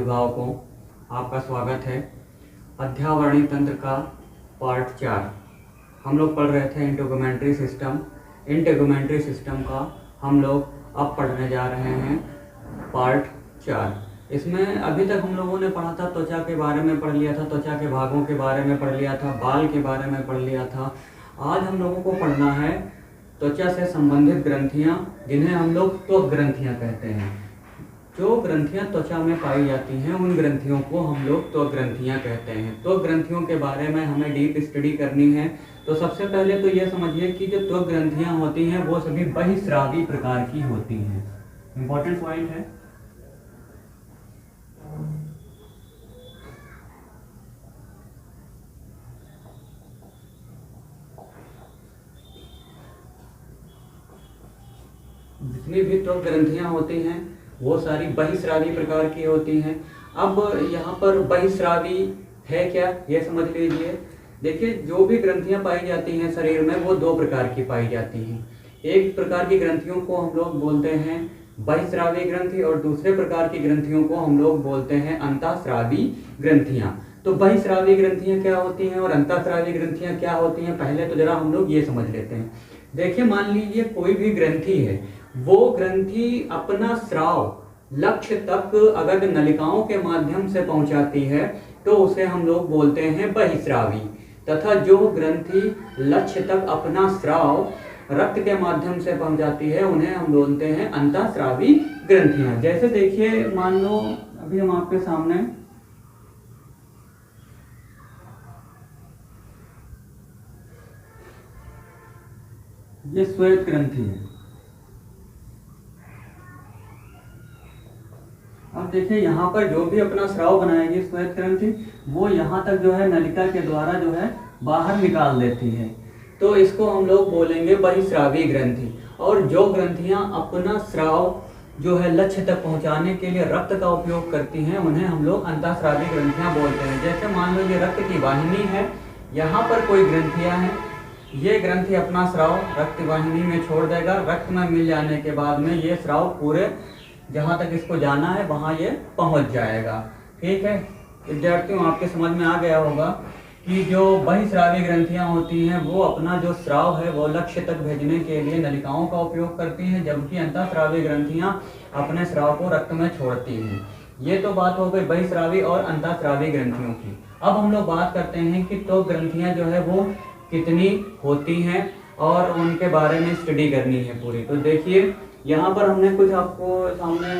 अभिभावकों, आपका स्वागत है। अध्यावरणी तंत्र का पार्ट 4 हम लोग पढ़ रहे थे इंटेगुमेंट्री सिस्टम। इंटेगुमेंट्री सिस्टम का हम लोग अब पढ़ने जा रहे हैं पार्ट 4। इसमें अभी तक हम लोगों ने पढ़ा था, त्वचा के बारे में पढ़ लिया था, त्वचा के भागों के बारे में पढ़ लिया था, बाल के बारे में पढ़ लिया था। आज हम लोगों को पढ़ना है त्वचा से संबंधित ग्रंथियां, जिन्हें हम लोग त्वक ग्रंथियां कहते हैं। जो ग्रंथियां त्वचा में पाई जाती हैं उन ग्रंथियों को हम लोग त्वक ग्रंथियां कहते हैं। त्वक ग्रंथियों के बारे में हमें डीप स्टडी करनी है। तो सबसे पहले तो ये समझिए कि जो त्वक ग्रंथियां होती हैं वो सभी बहिस्रावी प्रकार की होती हैं। इंपॉर्टेंट पॉइंट है। जितनी भी त्वक ग्रंथियां होती हैं वो सारी बहिस्रावी प्रकार की होती हैं। अब यहाँ पर बहिस्रावी है क्या, ये समझ लीजिए। देखिए, जो भी ग्रंथियां पाई जाती हैं शरीर में वो दो प्रकार की पाई जाती हैं। एक प्रकार की ग्रंथियों को हम लोग बोलते हैं बहिस्रावी ग्रंथि और दूसरे प्रकार की ग्रंथियों को हम लोग बोलते हैं अंतःस्रावी ग्रंथियां। तो बहिस्रावी ग्रंथियां क्या होती हैं और अंतःस्रावी ग्रंथियां क्या होती हैं, पहले तो जरा हम लोग ये समझ लेते हैं। देखिए, मान लीजिए कोई भी ग्रंथि है, वो ग्रंथि अपना स्राव लक्ष्य तक अगर नलिकाओं के माध्यम से पहुंचाती है तो उसे हम लोग बोलते हैं बहिस्रावी, तथा जो ग्रंथि लक्ष्य तक अपना स्राव रक्त के माध्यम से पहुंचाती है उन्हें हम बोलते हैं अंतःस्रावी ग्रंथियां। जैसे देखिए, मान लो अभी हम आपके सामने ये श्वेत ग्रंथि है। अब देखिए, यहाँ पर जो भी अपना स्राव बनाएगी श्वेत ग्रंथि, वो यहाँ तक जो है नलिका के द्वारा जो है बाहर निकाल देती है, तो इसको हम लोग बोलेंगे बहिस्रावी ग्रंथि। और जो ग्रंथियाँ अपना स्राव जो है लक्ष्य तक पहुँचाने के लिए रक्त का उपयोग करती हैं उन्हें हम लोग अंतःस्रावी ग्रंथियाँ बोलते हैं। जैसे मान लो ये रक्त की वाहिनी है, यहाँ पर कोई ग्रंथियाँ हैं, ये ग्रंथि अपना स्राव रक्त वाहिनी में छोड़ देगा। रक्त में मिल जाने के बाद में ये स्राव पूरे जहाँ तक इसको जाना है वहाँ ये पहुँच जाएगा। ठीक है विद्यार्थियों, आपके समझ में आ गया होगा कि जो बहिस्रावी ग्रंथियाँ होती हैं वो अपना जो स्राव है वो लक्ष्य तक भेजने के लिए नलिकाओं का उपयोग करती हैं, जबकि अंतःस्रावी ग्रंथियाँ अपने स्राव को रक्त में छोड़ती हैं। ये तो बात हो गई बहिस्रावी और अंतःस्रावी ग्रंथियों की। अब हम लोग बात करते हैं कि त्वक ग्रंथियाँ जो है वो कितनी होती हैं और उनके बारे में स्टडी करनी है पूरी। तो देखिए, यहाँ पर हमने कुछ आपको सामने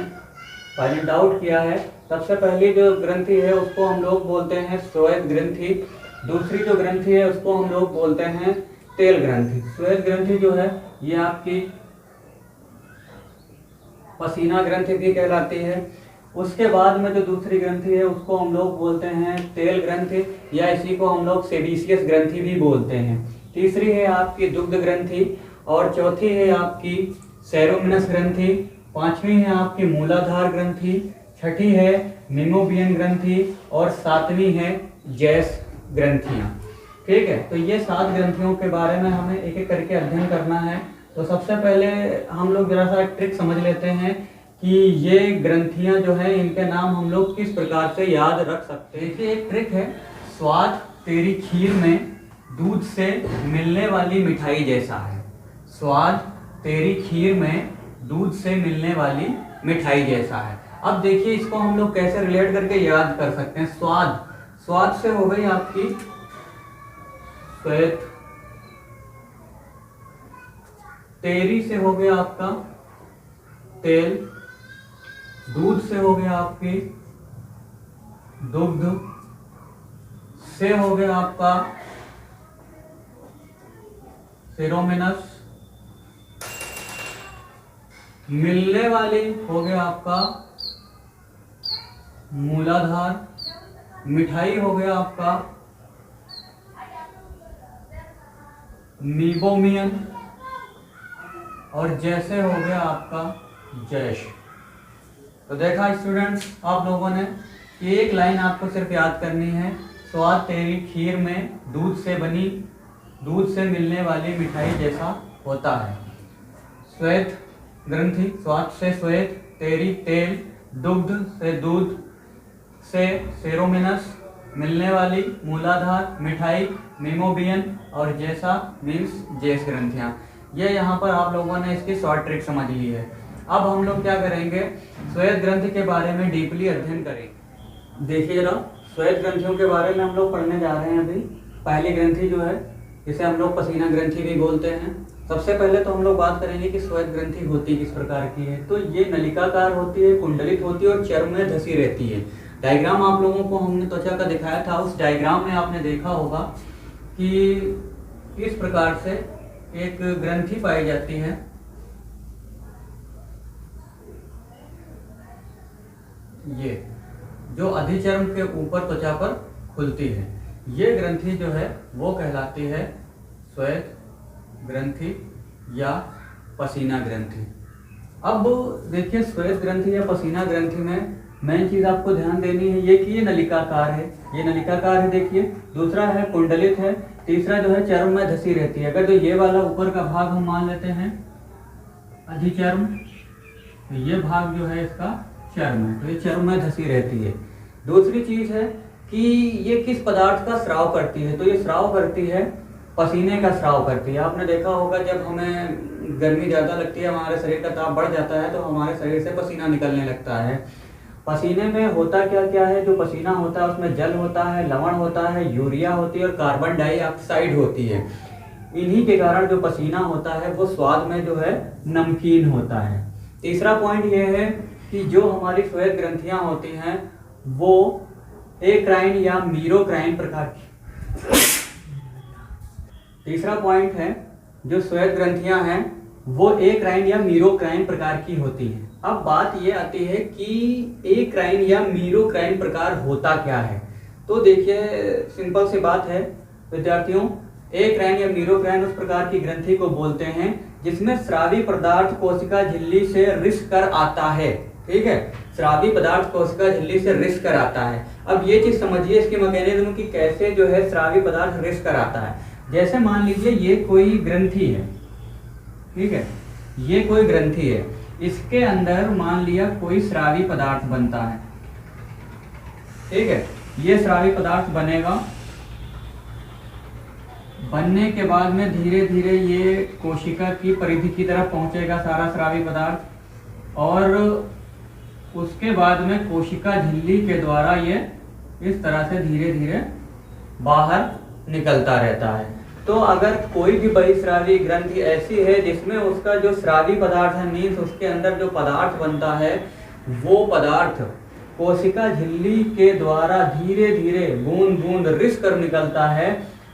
पॉइंट आउट किया है। सबसे पहली जो ग्रंथि है उसको हम लोग बोलते हैं श्वेत ग्रंथि। दूसरी जो ग्रंथि है उसको हम लोग बोलते हैं तेल ग्रंथि। श्वेत ग्रंथि जो है ये आपकी पसीना ग्रंथि भी कहलाती है। उसके बाद में जो दूसरी ग्रंथि है उसको हम लोग बोलते हैं तेल ग्रंथि, या इसी को हम लोग सेबेशियस ग्रंथि भी बोलते हैं। तीसरी है आपकी दुग्ध ग्रंथि, और चौथी है आपकी सेरोमिनस ग्रंथि, पांचवी है आपकी मूलाधार ग्रंथि, छठी है मेमोबियन ग्रंथि और सातवीं है जैस ग्रंथियां। ठीक है, तो ये 7 ग्रंथियों के बारे में हमें एक एक करके अध्ययन करना है। तो सबसे पहले हम लोग जरा सा ट्रिक समझ लेते हैं कि ये ग्रंथियां जो है इनके नाम हम लोग किस प्रकार से याद रख सकते हैं। देखिए, एक ट्रिक है, स्वाद तेरी खीर में दूध से मिलने वाली मिठाई जैसा है। स्वाद तेरी खीर में दूध से मिलने वाली मिठाई जैसा है। अब देखिए, इसको हम लोग कैसे रिलेट करके याद कर सकते हैं। स्वाद से हो गई आपकी श्वेत, तेरी से हो गया आपका तेल, दूध से हो गया आपकी दुग्ध, से हो गया आपका सेरोमिनस, मिलने वाली हो गया आपका मूलाधार, मिठाई हो गया आपका मीबोमियन, और जैसे हो गया आपका जैश। तो देखा स्टूडेंट्स आप लोगों ने कि एक लाइन आपको सिर्फ याद करनी है, स्वाद तेरी खीर में दूध से मिलने वाली मिठाई जैसा होता है। श्वेत ग्रंथि, स्वाद से श्वेत, तेरी तेल, दुग्ध से दूध, से सेरोमिनस मिलने वाली, मूलाधार, मिठाई, मेमोबियन और जैसा मीन्स जेस ग्रंथियां। ये यहाँ पर आप लोगों ने इसकी शॉर्ट ट्रिक समझ ली है। अब हम लोग क्या करेंगे, श्वेत ग्रंथि के बारे में डीपली अध्ययन करेंगे। देखिए जरा, श्वेत ग्रंथियों के बारे में हम लोग पढ़ने जा रहे हैं अभी। पहली ग्रंथि जो है इसे हम लोग पसीना ग्रंथि भी बोलते हैं। सबसे पहले तो हम लोग बात करेंगे कि श्वेत ग्रंथि होती किस प्रकार की है। तो ये नलिकाकार होती है, कुंडलित होती है और चर्म में धसी रहती है। डायग्राम आप लोगों को हमने त्वचा का दिखाया था, उस डायग्राम में आपने देखा होगा कि इस प्रकार से एक ग्रंथि पाई जाती है। ये जो अधिचर्म के ऊपर त्वचा पर खुलती है, ये ग्रंथि जो है वो कहलाती है श्वेत ग्रंथि या पसीना ग्रंथि। अब देखिए, श्वेत ग्रंथि या पसीना ग्रंथि में मेन चीज आपको ध्यान देनी है ये कि ये नलिकाकार है। ये नलिकाकार है, देखिए। दूसरा है कुंडलित है। तीसरा जो है चर्म में धसी रहती है। अगर तो ये वाला ऊपर का भाग हम मान लेते हैं अधिचर्म, तो ये भाग जो है इसका चर्म है, तो ये चर्म में धसी रहती है। दूसरी चीज है कि ये किस पदार्थ का स्राव करती है, तो ये स्राव करती है पसीने का स्राव करती है। आपने देखा होगा जब हमें गर्मी ज़्यादा लगती है, हमारे शरीर का ताप बढ़ जाता है, तो हमारे शरीर से पसीना निकलने लगता है। पसीने में होता क्या क्या है, जो पसीना होता है उसमें जल होता है, लवण होता है, यूरिया होती है और कार्बन डाइऑक्साइड होती है। इन्हीं के कारण जो पसीना होता है वो स्वाद में जो है नमकीन होता है। तीसरा पॉइंट ये है कि जो हमारी श्वेत ग्रंथियां होती हैं वो एक्राइन या मीरोक्राइन प्रकार की। तीसरा पॉइंट है, जो श्वेत ग्रंथियां हैं वो एक्राइन या मीरोक्राइन प्रकार की होती हैं। अब बात ये आती है कि एक्राइन या मीरोक्राइन प्रकार होता क्या है। तो देखिए, सिंपल सी बात है विद्यार्थियों, एक्राइन या मीरोक्राइन उस प्रकार की ग्रंथि को बोलते हैं जिसमें स्रावी पदार्थ कोशिका झिल्ली से रिस कर आता है। ठीक है, स्रावी पदार्थ कोशिका झिल्ली से रिस कर आता है। अब ये चीज समझिए इसके मैकेनिज्म की, कैसे जो है स्रावी पदार्थ रिस कर आता है। जैसे मान लीजिए ये कोई ग्रंथि है, ठीक है, ये कोई ग्रंथि है, इसके अंदर मान लिया कोई स्रावी पदार्थ बनता है। ठीक है, ये स्रावी पदार्थ बनेगा, बनने के बाद में धीरे धीरे ये कोशिका की परिधि की तरफ पहुंचेगा सारा स्रावी पदार्थ, और उसके बाद में कोशिका झिल्ली के द्वारा ये इस तरह से धीरे धीरे बाहर निकलता रहता है। तो अगर कोई भी बहिस्रावी ग्रंथि ऐसी है जिसमें उसका जो स्रावी पदार्थ है, मीन्स उसके अंदर जो पदार्थ बनता है, वो पदार्थ कोशिका झिल्ली के द्वारा धीरे धीरे बूंद बूंद रिस कर निकलता है,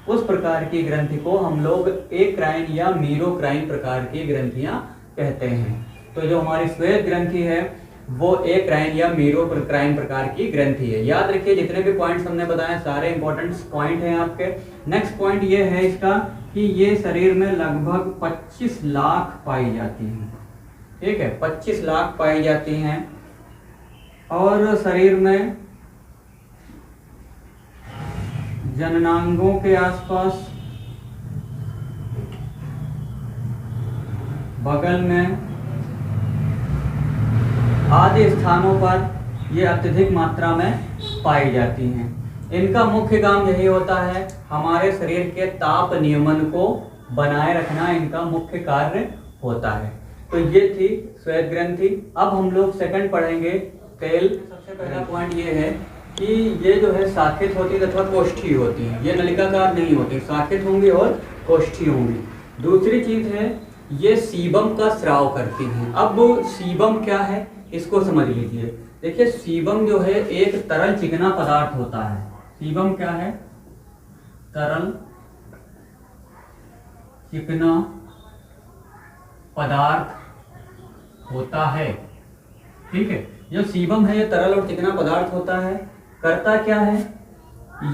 उस प्रकार की ग्रंथि को हम लोग एक्राइन या मीरोक्राइन प्रकार की ग्रंथियां कहते हैं। तो जो हमारी श्वेत ग्रंथि है वो एक्राइन या मीरोक्राइन प्रकार की ग्रंथि है। याद रखिए, जितने भी पॉइंट्स हमने बताए सारे इंपॉर्टेंट पॉइंट हैं आपके। नेक्स्ट पॉइंट ये है इसका कि ये शरीर में लगभग 25 लाख पाई जाती हैं। ठीक है, 25 लाख पाई जाती हैं, और शरीर में जननांगों के आसपास, बगल में आदि स्थानों पर ये अत्यधिक मात्रा में पाई जाती हैं। इनका मुख्य काम यही होता है, हमारे शरीर के ताप नियमन को बनाए रखना इनका मुख्य कार्य होता है। तो ये थी श्वेत ग्रंथि। अब हम लोग सेकंड पढ़ेंगे तेल। सबसे पहला पॉइंट ये है कि ये जो है शाखित होती है तथा कोष्ठी होती है, ये नलिकाकार नहीं होती, शाखित होंगी और कोष्ठी होंगी। दूसरी चीज है ये सीबम का स्राव करती हैं। अब सीबम क्या है इसको समझ लीजिए। देखिए, सीबम जो है एक तरल चिकना पदार्थ होता है। सीबम क्या है? तरल चिकना पदार्थ होता है। ठीक है, जो सीबम है ये तरल और चिकना पदार्थ होता है। करता क्या है?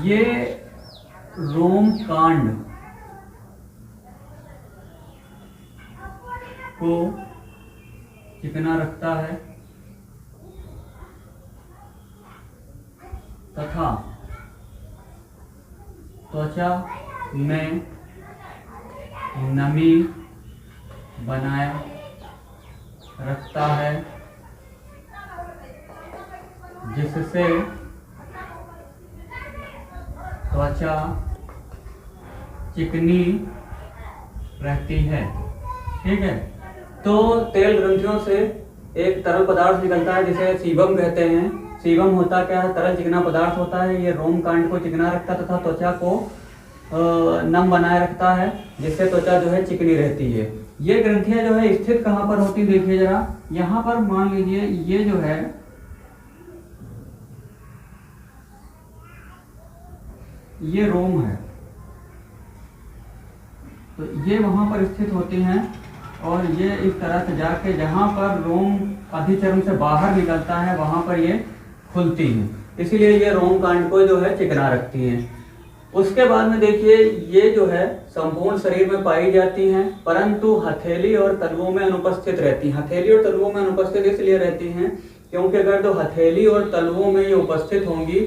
ये रोम कांड को चिकना रखता है तथा त्वचा में नमी बनाए रखता है, जिससे त्वचा चिकनी रहती है। ठीक है, तो तेल ग्रंथियों से एक तरल पदार्थ निकलता है जिसे सीबम कहते हैं। सीबम होता क्या है? तरल चिकना पदार्थ होता है। ये रोम कांड को चिकना रखता है तथा त्वचा को नम बनाए रखता है, जिससे त्वचा जो है चिकनी रहती है। ये ग्रंथियां जो है स्थित कहाँ पर होती है? देखिए जरा, यहाँ पर मान लीजिए ये जो है ये रोम है, तो ये वहां पर स्थित होती हैं और ये इस तरह से जाके जहां पर रोम अधिचर्म से बाहर निकलता है वहां पर ये खुलती हैं, इसीलिए ये रोम कांड को जो है चिकना रखती हैं। उसके बाद में देखिए ये जो है संपूर्ण शरीर में पाई जाती हैं, परंतु हथेली और तलवों में अनुपस्थित रहती हैं। हथेली और तलवों में अनुपस्थित इसलिए रहती हैं क्योंकि अगर तो हथेली और तलवों में ये उपस्थित होंगी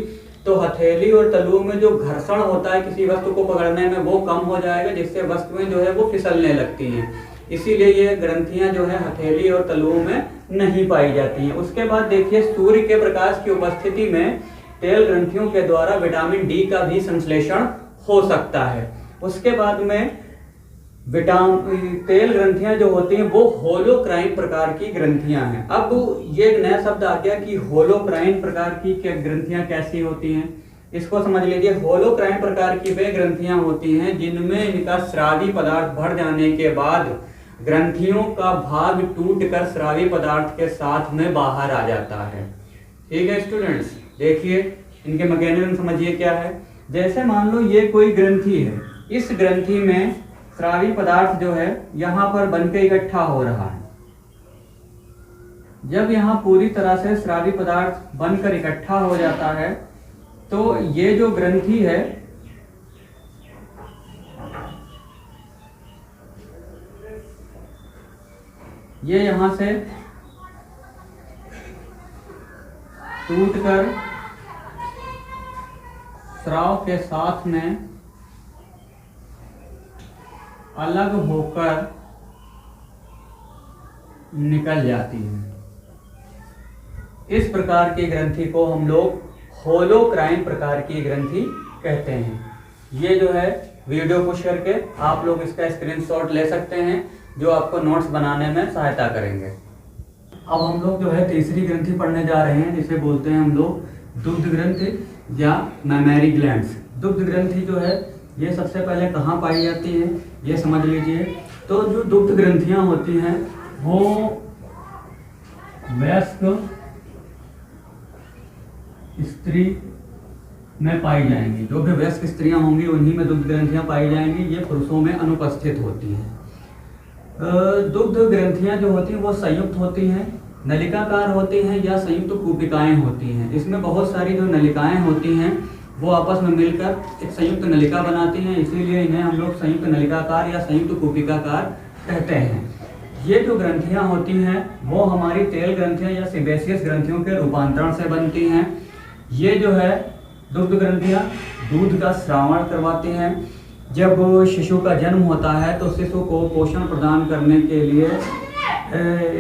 तो हथेली और तलवों में जो घर्षण होता है किसी वस्तु को पकड़ने में वो कम हो जाएगा, जिससे वस्तुएं जो है वो फिसलने लगती हैं। इसीलिए ये ग्रंथियां जो है हथेली और तलवों में नहीं पाई जाती हैं। उसके बाद देखिए सूर्य के प्रकाश की उपस्थिति में तेल ग्रंथियों के द्वारा विटामिन डी का भी संश्लेषण हो सकता है। उसके बाद में तेल ग्रंथियां जो होती हैं वो होलोक्राइन प्रकार की ग्रंथियां हैं। अब ये एक नया शब्द आ गया कि होलोक्राइन प्रकार की ग्रंथियां कैसी होती हैं, इसको समझ लीजिए। होलोक्राइन प्रकार की वे ग्रंथियां होती हैं जिनमें इनका स्रावी पदार्थ भर जाने के बाद ग्रंथियों का भाग टूटकर स्रावी पदार्थ के साथ में बाहर आ जाता है। ठीक है स्टूडेंट्स, देखिए इनके मैकेनिज्म समझिए क्या है। जैसे मान लो ये कोई ग्रंथि है, इस ग्रंथि में स्रावी पदार्थ जो है यहाँ पर बनके इकट्ठा हो रहा है। जब यहाँ पूरी तरह से स्रावी पदार्थ बनकर इकट्ठा हो जाता है तो ये जो ग्रंथि है ये यहाँ से टूटकर स्राव के साथ में अलग होकर निकल जाती है। इस प्रकार की ग्रंथि को हम लोग होलोक्राइन प्रकार की ग्रंथि कहते हैं। ये जो है वीडियो पुश करके आप लोग इसका स्क्रीनशॉट ले सकते हैं, जो आपको नोट्स बनाने में सहायता करेंगे। अब हम लोग जो है तीसरी ग्रंथि पढ़ने जा रहे हैं, जिसे बोलते हैं हम लोग दुग्ध ग्रंथि या मैमरी ग्लैंड्स। दुग्ध ग्रंथि जो है ये सबसे पहले कहाँ पाई जाती है ये समझ लीजिए। तो जो दुग्ध ग्रंथियां होती हैं वो वयस्क स्त्री में पाई जाएंगी। जो भी वयस्क स्त्रियां होंगी उन्हीं में दुग्ध ग्रंथियां पाई जाएंगी, ये पुरुषों में अनुपस्थित होती हैं। दुग्ध ग्रंथियां जो होती हैं वो संयुक्त होती हैं, नलिकाकार होती हैं या संयुक्त कूपिकाएं होती हैं। इसमें बहुत सारी जो नलिकाएं होती हैं वो आपस में मिलकर एक संयुक्त नलिका बनाती हैं, इसीलिए इन्हें हम लोग संयुक्त नलिकाकार या संयुक्त कूपिकाकार कहते हैं। ये जो ग्रंथियां होती हैं वो हमारी तेल ग्रंथियां या सीबेशियस ग्रंथियों के रूपांतरण से बनती हैं। ये जो है दुग्ध ग्रंथियां दूध का श्रावण करवाती हैं। जब शिशु का जन्म होता है तो शिशु को पोषण प्रदान करने के लिए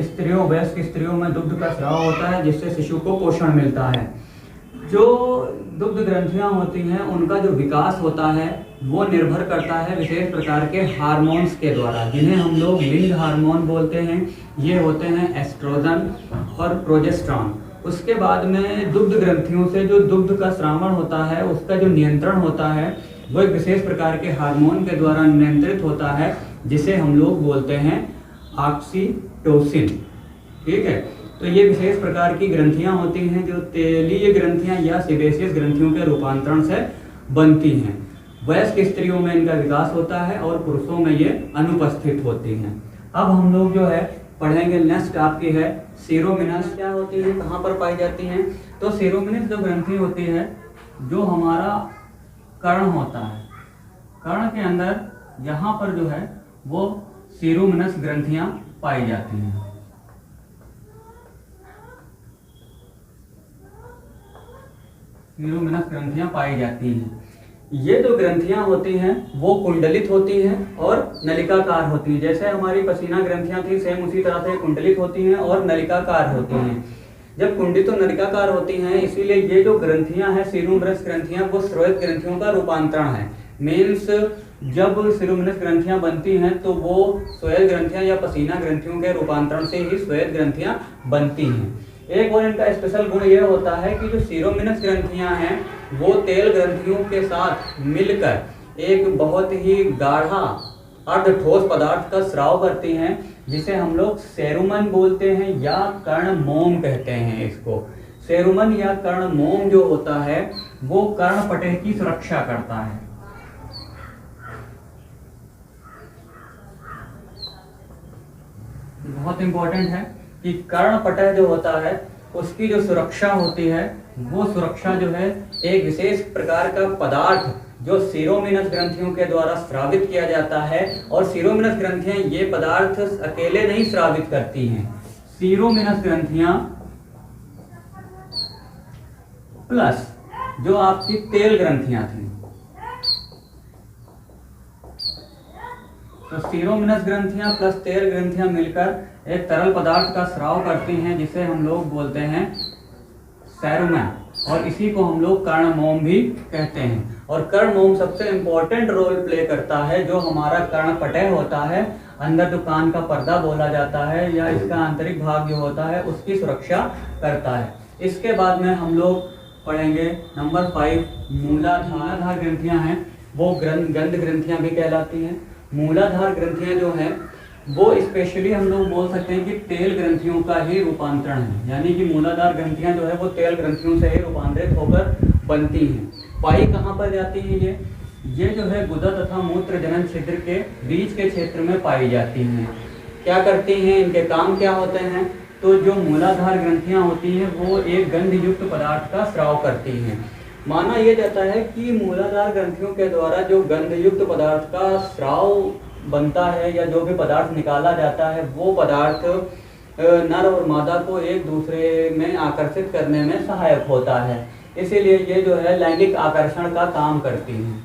स्त्रियों वयस्क स्त्रियों में दुग्ध का स्राव होता है, जिससे शिशु को पोषण मिलता है। जो दुग्ध ग्रंथियां होती हैं उनका जो विकास होता है वो निर्भर करता है विशेष प्रकार के हार्मोन्स के द्वारा, जिन्हें हम लोग लिंग हार्मोन बोलते हैं। ये होते हैं एस्ट्रोजन और प्रोजेस्टेरॉन। उसके बाद में दुग्ध ग्रंथियों से जो दुग्ध का स्रावण होता है उसका जो नियंत्रण होता है वो एक विशेष प्रकार के हार्मोन के द्वारा नियंत्रित होता है, जिसे हम लोग बोलते हैं ऑक्सीटोसिन। ठीक है, तो ये विशेष प्रकार की ग्रंथियां होती हैं जो तेलीय ग्रंथियां या सीबेशियस ग्रंथियों के रूपांतरण से बनती हैं। वयस्क स्त्रियों में इनका विकास होता है और पुरुषों में ये अनुपस्थित होती हैं। अब हम लोग जो है पढ़ेंगे, नेक्स्ट आपकी है सीरोमिनस। क्या होती है, कहाँ पर पाई जाती हैं? तो सीरोमिनस जो ग्रंथि होती है, जो हमारा कर्ण होता है, कर्ण के अंदर यहाँ पर जो है वो सीरोमिनस ग्रंथियां पाई जाती हैं। सीरोमिनस ग्रंथियां पाई जाती हैं। ये जो ग्रंथियां होती हैं वो कुंडलित होती हैं और नलिकाकार होती हैं। जैसे हमारी पसीना ग्रंथियां थी सेम उसी तरह से कुंडलित होती हैं और नलिकाकार होती हैं। जब कुंडी तो नलिकाकार होती हैं, इसीलिए ये जो ग्रंथियां हैं सीरोमिनस ग्रंथियां, वो स्रोत ग्रंथियों का रूपांतरण है। मीन्स जब सीरोमिनस ग्रंथियां बनती हैं तो वो स्वेद ग्रंथियां या पसीना ग्रंथियों के रूपांतरण से ही स्वेद ग्रंथियां बनती हैं। एक और इनका स्पेशल गुण यह होता है कि जो सीरोमिनस ग्रंथियां हैं वो तेल ग्रंथियों के साथ मिलकर एक बहुत ही गाढ़ा अर्ध ठोस पदार्थ का स्राव करती हैं, जिसे हम लोग सेरुमन बोलते हैं या कर्णमोम कहते हैं। इसको सेरुमन या कर्णमोम जो होता है वो कर्णपटह की सुरक्षा करता है। बहुत इंपॉर्टेंट है कि कर्णपटह जो होता है उसकी जो सुरक्षा होती है, वो सुरक्षा जो है एक विशेष प्रकार का पदार्थ जो सीरोमिनस ग्रंथियों के द्वारा स्रावित किया जाता है। और सीरोमिनस ग्रंथियां ये पदार्थ अकेले नहीं स्रावित करती हैं, सीरोमिनस ग्रंथियां प्लस जो आपकी तेल ग्रंथियां थी, तो सीरोमिनस ग्रंथियां प्लस तेल ग्रंथियां मिलकर एक तरल पदार्थ का स्राव करती हैं, जिसे हम लोग बोलते हैं सेरुमन, और इसी को हम लोग कर्णमोम भी कहते हैं। और कर्णमोम सबसे इंपॉर्टेंट रोल प्ले करता है। जो हमारा कर्णपटह होता है, अंदर जो कान का पर्दा बोला जाता है या इसका आंतरिक भाग जो होता है, उसकी सुरक्षा करता है। इसके बाद में हम लोग पढ़ेंगे नंबर 5 मूलाधार ग्रंथियां हैं, वो गंध ग्रंथियां भी कहलाती हैं। मूलाधार ग्रंथियां जो हैं वो स्पेशली हम लोग बोल सकते हैं कि तेल ग्रंथियों का ही रूपांतरण है, यानी कि मूलाधार ग्रंथियां जो है वो तेल ग्रंथियों से ही रूपांतरित होकर बनती हैं। पाई कहाँ पर जाती है? ये जो है गुदा तथा मूत्र जनन छिद्र के बीच के क्षेत्र में पाई जाती हैं। क्या करती हैं, इनके काम क्या होते हैं? तो जो मूलाधार ग्रंथियां होती हैं वो एक गंध युक्त पदार्थ का स्राव करती हैं। माना यह जाता है कि मूलाधार ग्रंथियों के द्वारा जो गंध युक्त पदार्थ का स्राव बनता है या जो भी पदार्थ निकाला जाता है, वो पदार्थ नर और मादा को एक दूसरे में आकर्षित करने में सहायक होता है। इसीलिए ये जो है लैंगिक आकर्षण का काम करती हैं।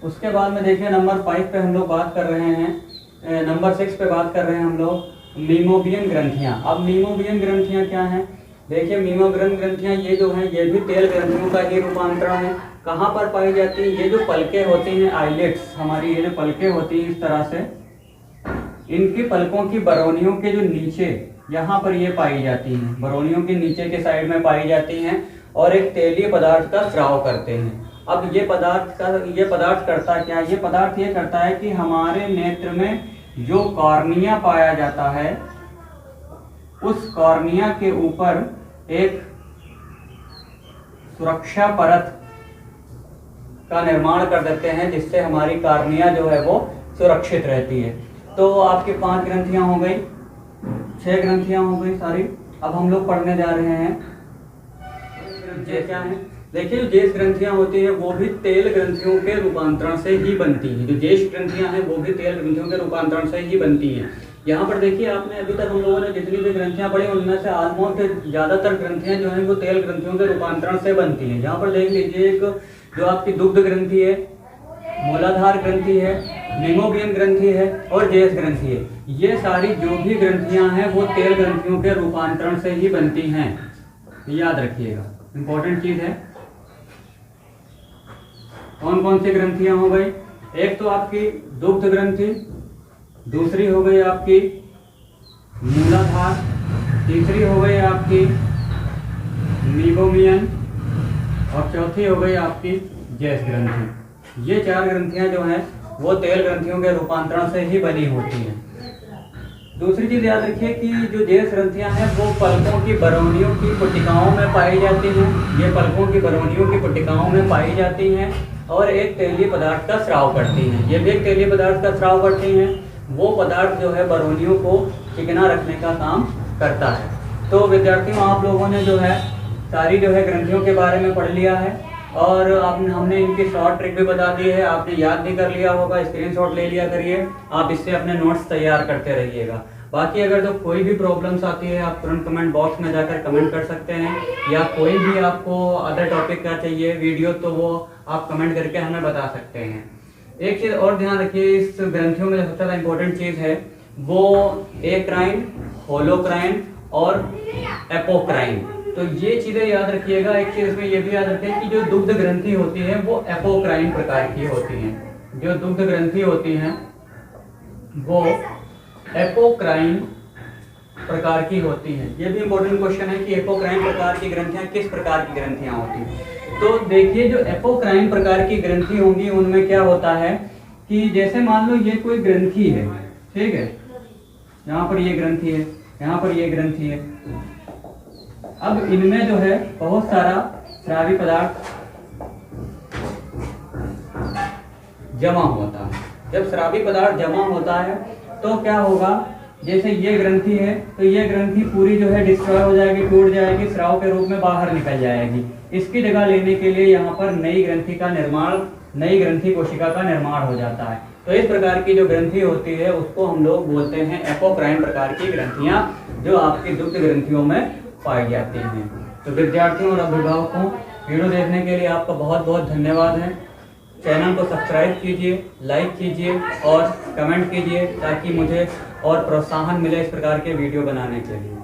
उसके बाद में देखिए नंबर 5 पे हम लोग बात कर रहे हैं, नंबर 6 पे बात कर रहे हैं हम लोग मीमोबियन ग्रंथियां। अब मीमोबियन ग्रंथियां क्या हैं? देखिए मीमोबियन ग्रंथियां ये जो हैं ये भी तेल ग्रंथियों का ही रूपांतरण है। कहाँ पर पाई जाती है? ये जो पलकें होती हैं आईलेट्स, हमारी ये जो पलकें होती हैं इस तरह से, इनकी पलकों की बरौनियों के जो नीचे यहाँ पर ये पाई जाती हैं, बरौनियों के नीचे के साइड में पाई जाती हैं और एक तेलीय पदार्थ का स्राव करते हैं। अब ये पदार्थ करता क्या? ये पदार्थ ये करता है कि हमारे नेत्र में जो कॉर्निया पाया जाता है, उस कॉर्निया के ऊपर एक सुरक्षा परत का निर्माण कर देते हैं, जिससे हमारी कॉर्निया जो है वो सुरक्षित रहती है। तो आपकी 5 ग्रंथियां हो गई, 6 ग्रंथियां हो गई सारी। अब हम लोग पढ़ने जा रहे हैं ये क्या है। देखिए जो जेष ग्रंथियां होती हैं वो भी तेल ग्रंथियों के रूपांतरण से ही बनती हैं। जो जेष ग्रंथियां हैं वो भी तेल ग्रंथियों के रूपांतरण से ही बनती हैं। यहाँ पर देखिए आपने अभी तक हम लोगों ने जितनी भी ग्रंथियां पढ़ी उनमें से ऑलमोस्ट ज़्यादातर ग्रंथियां जो हैं वो तेल ग्रंथियों के रूपांतरण से बनती हैं। यहाँ पर देख लीजिए एक जो आपकी दुग्ध ग्रंथि है, मूलाधार ग्रंथि है, मीमोबियन ग्रंथि है और जेष ग्रंथि है। ये सारी जो भी ग्रंथियां हैं वो तेल ग्रंथियों के रूपांतरण से ही बनती हैं, याद रखिएगा, इंपॉर्टेंट चीज है। कौन कौन सी ग्रंथियां हो गई? एक तो आपकी दुग्ध ग्रंथि, दूसरी हो गई आपकी मूलाधार, तीसरी हो गई आपकी मीमोबियन और चौथी हो गई आपकी जेष ग्रंथि। ये 4 ग्रंथियां जो हैं वो तेल ग्रंथियों के रूपांतरण से ही बनी होती हैं। दूसरी चीज याद रखिए कि जो जेष ग्रंथियां हैं वो पलकों की बरौनियों की पुटिकाओं में पाई जाती हैं। ये पलकों की बरौनियों की पुटिकाओं में पाई जाती हैं और एक तेलीय पदार्थ का स्राव करती हैं। ये भी एक तेलीय पदार्थ का स्राव करती हैं। वो पदार्थ जो है बरौनियों को चिकना रखने का काम करता है। तो विद्यार्थियों आप लोगों ने जो है सारी जो है ग्रंथियों के बारे में पढ़ लिया है और हमने इनकी शॉर्ट ट्रिक भी बता दी है। आपने याद भी कर लिया होगा, स्क्रीनशॉट ले लिया करिए, आप इससे अपने नोट्स तैयार करते रहिएगा। बाकी अगर तो कोई भी प्रॉब्लम्स आती है आप तुरंत कमेंट बॉक्स में जाकर कमेंट कर सकते हैं, या कोई भी आपको अदर टॉपिक का चाहिए वीडियो तो वो आप कमेंट करके हमें बता सकते हैं। एक चीज और ध्यान रखिए, इस ग्रंथियों में जो सबसे ज्यादा इंपॉर्टेंट चीज है वो एक्राइन, होलोक्राइन और एपोक्राइन। तो ये चीजें याद रखिएगा। एक चीज इसमें ये भी याद रखें कि जो दुग्ध ग्रंथि होती है वो एपोक्राइन प्रकार की होती हैं। जो दुग्ध ग्रंथि होती हैं वो एपोक्राइन प्रकार की होती हैं। ये भी इंपॉर्टेंट क्वेश्चन है कि एपोक्राइन प्रकार की ग्रंथियां किस प्रकार की ग्रंथियां होती हैं। तो देखिए, जो एपोक्राइन प्रकार की ग्रंथि होंगी उनमें क्या होता है कि जैसे मान लो ये कोई ग्रंथि है, ठीक है, यहाँ पर ये ग्रंथि है, यहाँ पर ये ग्रंथि है। अब इनमें जो है बहुत सारा स्रावी पदार्थ जमा होता है। जब स्रावी पदार्थ जमा होता है तो क्या होगा, जैसे ये ग्रंथि है तो ये ग्रंथि पूरी जो है डिस्ट्रॉय हो जाएगी, टूट जाएगी, स्राव के रूप में बाहर निकल जाएगी। इसकी जगह लेने के लिए यहाँ पर नई ग्रंथि का निर्माण, नई ग्रंथि कोशिका का निर्माण हो जाता है। तो इस प्रकार की जो ग्रंथि होती है उसको हम लोग बोलते हैं एपोक्राइन प्रकार की ग्रंथियां, जो आपकी दुग्ध ग्रंथियों में पाई जाती हैं। तो विद्यार्थियों और अभिभावकों, वीडियो देखने के लिए आपका बहुत बहुत धन्यवाद है। चैनल को सब्सक्राइब कीजिए, लाइक कीजिए और कमेंट कीजिए ताकि मुझे और प्रोत्साहन मिले इस प्रकार के वीडियो बनाने के लिए।